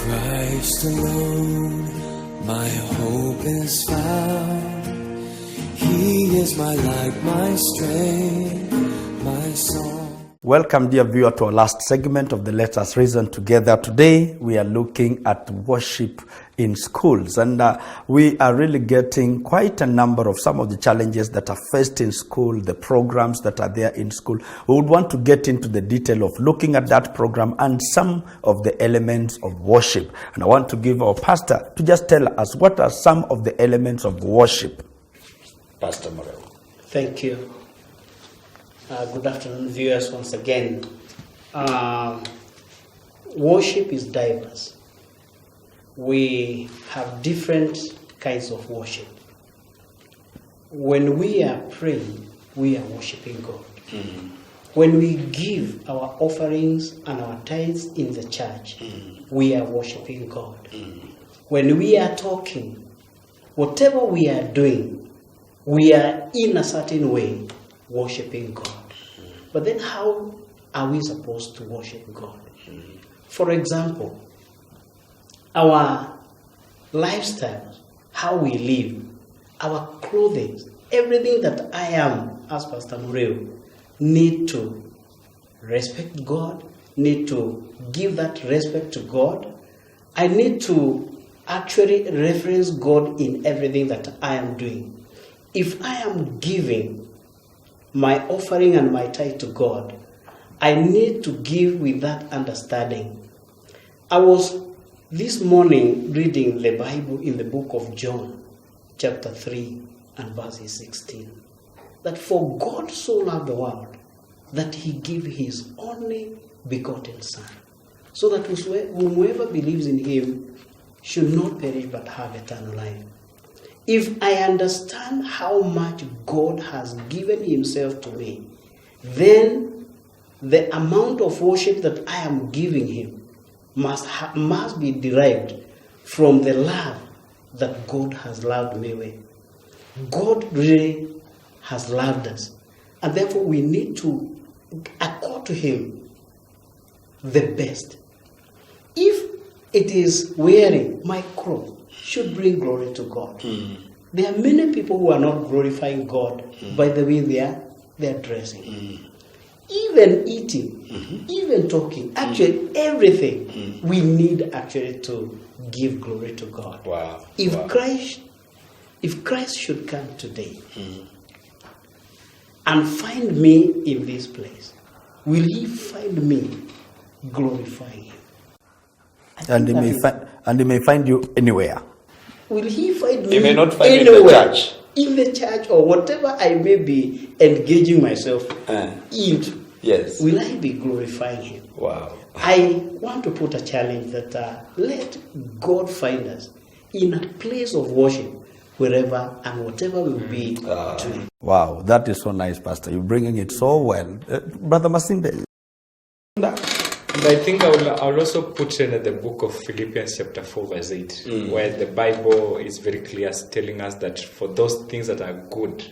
Christ alone, my hope is found. He is my light, my strength, my song. Welcome, dear viewer, to our last segment of the Let Us Reason Together. Today, we are looking at worship in schools, and we are really getting quite a number of some of the challenges that are faced in school, the programs that are there in school. We would want to get into the detail of looking at that program and some of the elements of worship. And I want to give our pastor to just tell us what are some of the elements of worship. Pastor Morel. Thank you. Good afternoon, viewers, once again. Worship is diverse. We have different kinds of worship. When we are praying, we are worshiping God. Mm-hmm. When we give our offerings and our tithes in the church, we are worshiping God. Mm-hmm. When we are talking, whatever we are doing, we are in a certain way worshiping God. But then how are we supposed to worship God? For example, our lifestyle, how we live, our clothing, everything that I am as Pastor Morel need to respect God, need to give that respect to God. I need to actually reference God in everything that I am doing. If I am giving my offering and my tithe to God, I need to give with that understanding. I was this morning reading the Bible in the book of John, chapter 3 and verses 16. That for God so loved the world that he gave his only begotten Son, so that whoever believes in him should not perish but have eternal life. If I understand how much God has given himself to me, then the amount of worship that I am giving him must be derived from the love that God has loved me with. God really has loved us, and therefore we need to accord to him the best. If it is wearing my clothes should bring glory to God. There are many people who are not glorifying God by the way they are dressing. Even eating, even talking, actually everything we need actually to give glory to God. Wow. If Christ should come today and find me in this place, will he find me glorifying him? And he may find you anywhere. Will he find me He may not find anywhere, you in the church. in the church or whatever I may be engaging myself into? Yes. Will I be glorifying him? Wow. I want to put a challenge that let God find us in a place of worship wherever and whatever will be doing. Wow, that is so nice, Pastor. You're bringing it so well. Brother Masinde. And I think I will also put in the book of Philippians chapter 4 verse 8, where the Bible is very clear telling us that for those things that are good,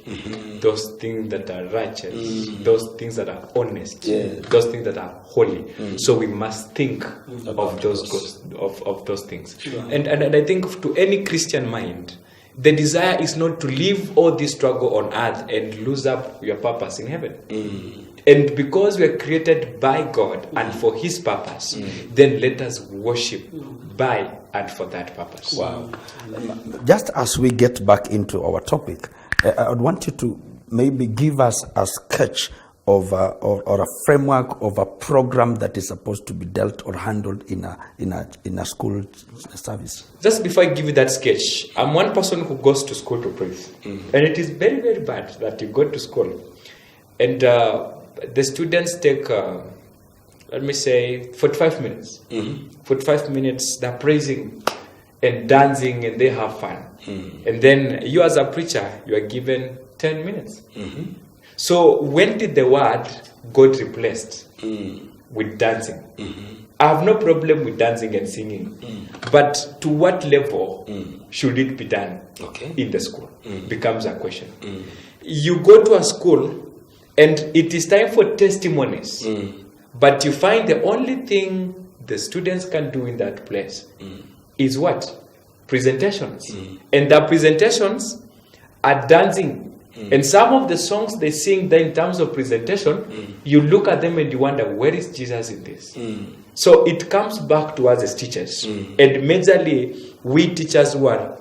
those things that are righteous, those things that are honest, those things that are holy. So we must think of those things. Sure. And I think to any Christian mind, the desire is not to live all this struggle on earth and lose up your purpose in heaven. And because we are created by God and for his purpose, then let us worship by and for that purpose. Wow. Just as we get back into our topic, I would want you to maybe give us a sketch of or a framework of a program that is supposed to be dealt or handled in a school service. Just before I give you that sketch, I'm one person who goes to school to pray. And it is very, very bad that you go to school and the students take, let me say, 45 minutes. 45 minutes, they're praising and dancing and they have fun. And then you as a preacher, you are given 10 minutes. So when did the word got replaced with dancing? I have no problem with dancing and singing. But to what level should it be done in the school? Becomes a question. You go to a school and it is time for testimonies. But you find the only thing the students can do in that place is what? Presentations. And the presentations are dancing. And some of the songs they sing there in terms of presentation, you look at them and you wonder, where is Jesus in this? So it comes back to us as teachers. And majorly, we teachers who are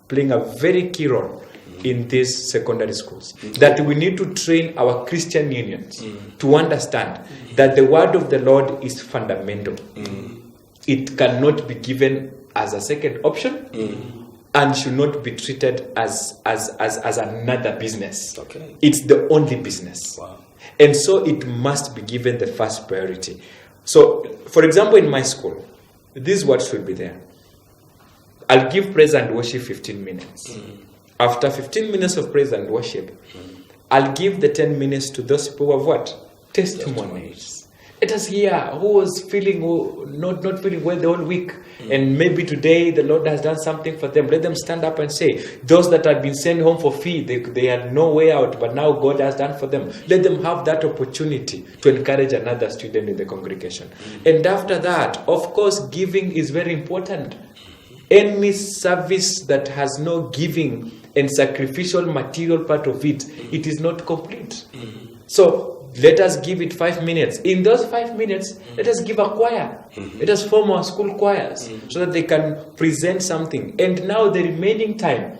playing a very key role in these secondary schools. That we need to train our Christian unions to understand that the word of the Lord is fundamental. It cannot be given as a second option. And should not be treated as another business. Okay. It's the only business. Wow. And so it must be given the first priority. So, for example, in my school, this is what should be there. I'll give praise and worship 15 minutes. After 15 minutes of praise and worship, I'll give the 10 minutes to those people who have what? Testimonies. Let us hear who was feeling not feeling well the whole week. And maybe today the Lord has done something for them. Let them stand up and say, those that had been sent home for fee, they had no way out, but now God has done for them. Let them have that opportunity to encourage another student in the congregation. And after that, of course, giving is very important. Any service that has no giving and sacrificial material part of it, it is not complete. So let us give it 5 minutes. In those 5 minutes, let us give a choir. Let us form our school choirs so that they can present something. And now the remaining time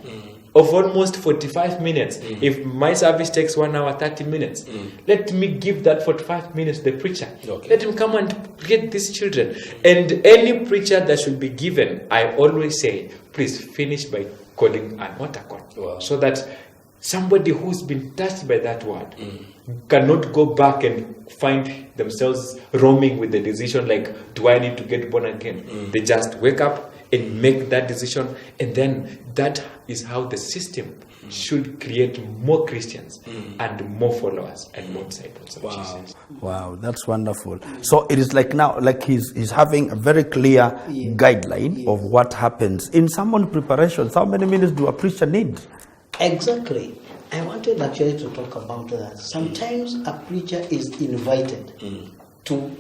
of almost 45 minutes, if my service takes 1 hour, 30 minutes, let me give that 45 minutes to the preacher. Okay. Let him come and get these children. And any preacher that should be given, I always say, please finish by calling an altar call. Wow. So that somebody who's been touched by that word cannot go back and find themselves roaming with the decision like, do I need to get born again? They just wake up and make that decision, and then that is how the system should create more Christians and more followers and more disciples of Jesus. Wow, that's wonderful. So it is like now, like he's having a very clear guideline of what happens. In sermon preparations, how many minutes do a preacher need? Exactly. I wanted actually to talk about that. Sometimes a preacher is invited to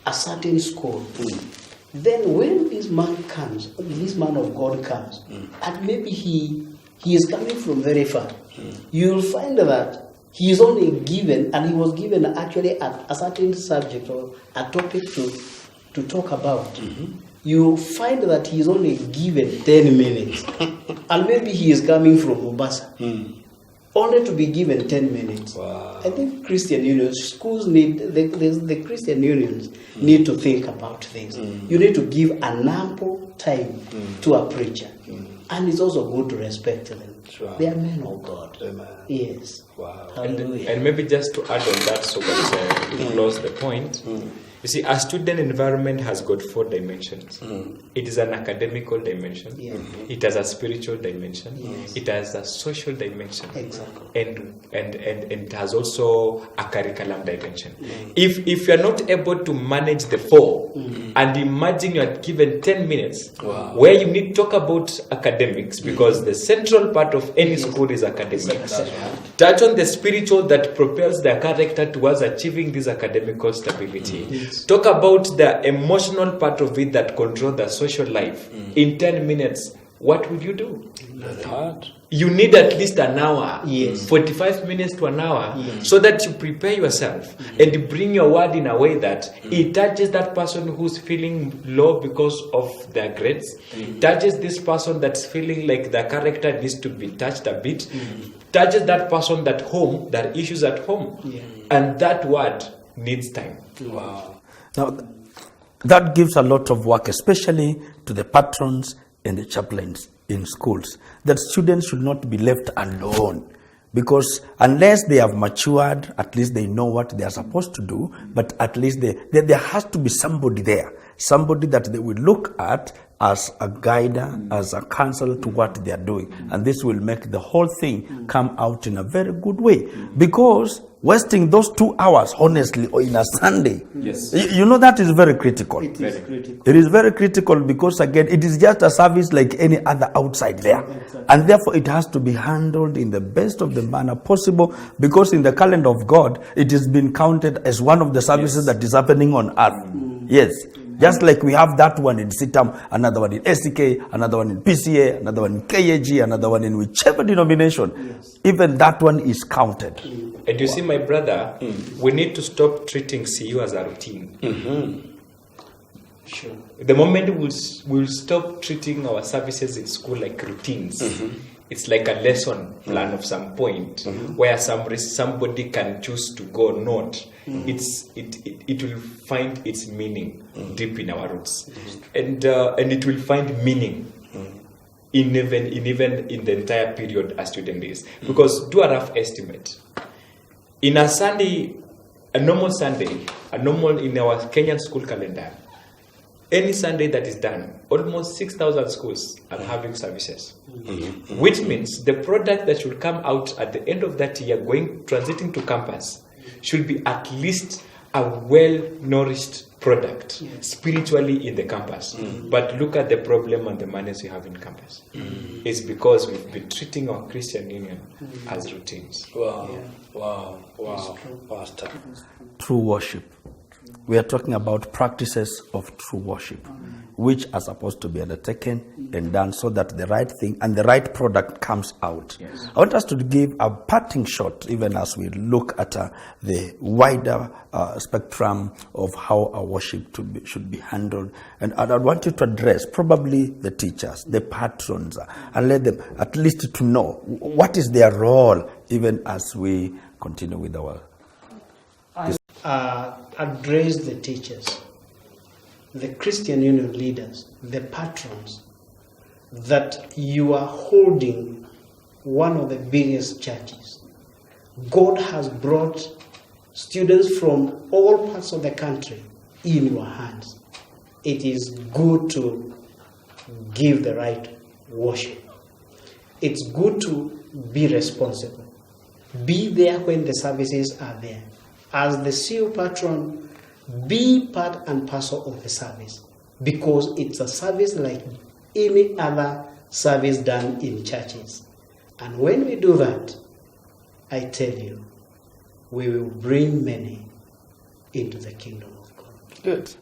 a certain school. Then when this man comes, this man of God comes, and maybe he is coming from very far, you'll find that he is only given, and he was given actually a certain subject or a topic to talk about. You find that he is only given 10 minutes. And maybe he is coming from Mombasa. Only to be given 10 minutes. Wow. I think Christian unions, schools need, the Christian unions need to think about this. You need to give an ample time to a preacher. And it's also good to respect them. Sure. They are men of God. Amen. Yes. Wow. Hallelujah. And maybe just to add on that, so that to close the point, you see, a student environment has got 4 dimensions. It is an academical dimension. Yeah. It has a spiritual dimension. Yes. It has a social dimension. Exactly. And it has also a curriculum dimension. If you are not able to manage the 4, and imagine you are given 10 minutes where you need to talk about academics, because the central part of any school is academics. Touch on the spiritual that propels their character towards achieving this academical stability. Talk about the emotional part of it that controls the social life. In 10 minutes, what will you do? You need at least an hour, 45 minutes to an hour, so that you prepare yourself and bring your word in a way that it touches that person who's feeling low because of their grades, touches this person that's feeling like their character needs to be touched a bit, touches that person at home, there are issues at home, and that word needs time. Wow. Now, that gives a lot of work, especially to the patrons and the chaplains in schools, that students should not be left alone, because unless they have matured, at least they know what they are supposed to do, but at least there has to be somebody there, somebody that they will look at as a guider, as a counselor to what they are doing. And this will make the whole thing come out in a very good way. Because wasting those 2 hours, honestly, or in a Sunday, you know, that is very critical. It is critical. It is very critical because, again, it is just a service like any other outside there. And therefore, it has to be handled in the best of the manner possible, because in the calendar of God, it has been counted as one of the services that is happening on earth. Yes. Just like we have that one in CITAM, another one in SDK, another one in PCA, another one in KAG, another one in whichever denomination, even that one is counted. And you see, my brother, we need to stop treating CU as a routine. Sure. The moment we'll stop treating our services in school like routines, it's like a lesson plan of some point where somebody can choose to go or not. It will find its meaning deep in our roots, and it will find meaning in even in the entire period a student is. Because do a rough estimate. In a Sunday, a normal Sunday, in our Kenyan school calendar, any Sunday that is done, almost 6,000 schools are having services. Which means the product that should come out at the end of that year transiting to campus should be at least a well-nourished product spiritually in the campus. But look at the problem and the manners we have in campus. It's because we've been treating our Christian Union as routines. Wow, Pastor. True worship. We are talking about practices of true worship, which are supposed to be undertaken and done so that the right thing and the right product comes out. I want us to give a parting shot, even as we look at the wider spectrum of how our worship should be handled. And I want you to address probably the teachers, the patrons, and let them at least to know what is their role, even as we continue with our address the teachers, the Christian Union leaders, the patrons, that you are holding one of the biggest churches. God has brought students from all parts of the country in your hands. It is good to give the right worship. It's good to be responsible. Be there when the services are there. As the CU patron, be part and parcel of the service, because it's a service like any other service done in churches. And when we do that, I tell you, we will bring many into the kingdom of God. Good.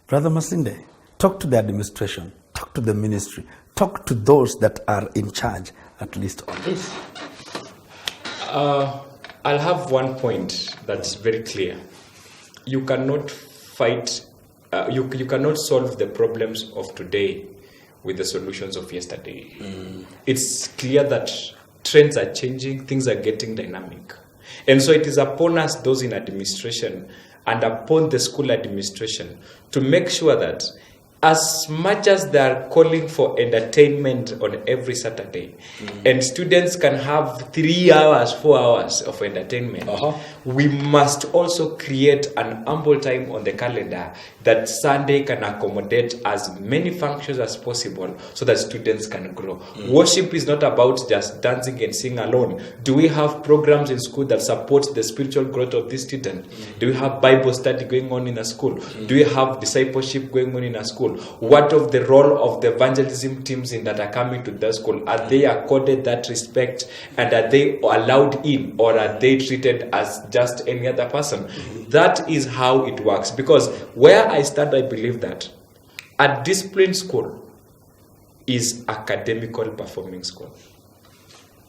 Brother Masinde, talk to the administration, talk to the ministry, talk to those that are in charge, at least on this. I'll have one point that's very clear. You cannot fight, you cannot solve the problems of today with the solutions of yesterday. It's clear that trends are changing, things are getting dynamic. And so it is upon us, those in administration, and upon the school administration, to make sure that as much as they are calling for entertainment on every Saturday, and students can have 3 hours, 4 hours of entertainment, we must also create an ample time on the calendar that Sunday can accommodate as many functions as possible so that students can grow. Worship is not about just dancing and singing alone. Do we have programs in school that support the spiritual growth of this student? Do we have Bible study going on in a school? Do we have discipleship going on in a school? What of the role of the evangelism teams that are coming to the school? Are they accorded that respect, and are they allowed in, or are they treated as just any other person? That is how it works. Because where I stand, I believe that a disciplined school is academical performing school.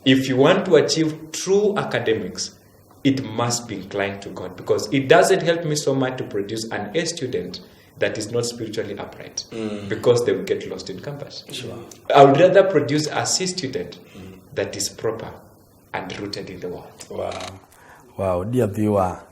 If you want to achieve true academics, it must be inclined to God, because it doesn't help me so much to produce an A student that is not spiritually upright, because they will get lost in campus. I would rather produce a C student that is proper and rooted in the word. Wow, dear viewer,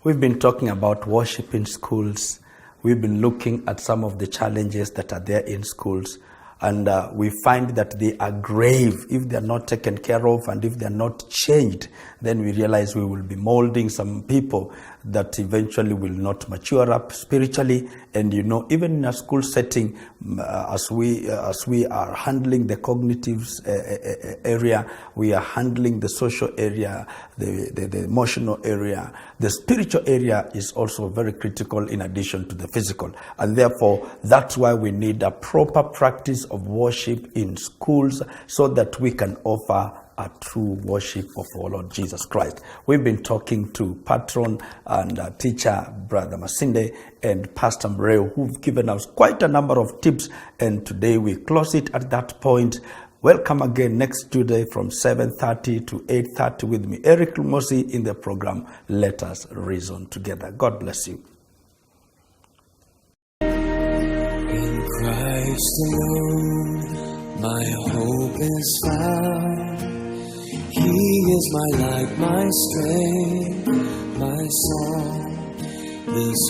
we've been talking about worship in schools. We've been looking at some of the challenges that are there in schools. And we find that they are grave if they are not taken care of, and if they are not changed, then we realize we will be molding some people that eventually will not mature up spiritually. And you know, even in a school setting, as we are handling the cognitive area, we are handling the social area, the emotional area. The spiritual area is also very critical in addition to the physical. And therefore, that's why we need a proper practice of worship in schools, so that we can offer a true worship of our Lord Jesus Christ. We've been talking to patron and teacher, Brother Masinde, and Pastor Mreo, who've given us quite a number of tips, and today we close it at that point. Welcome again next Tuesday from 7:30 to 8:30 with me, Eric Lumosi, in the program Let Us Reason Together. God bless you. In Christ alone, my hope is found. He is my light, my strength, my song. This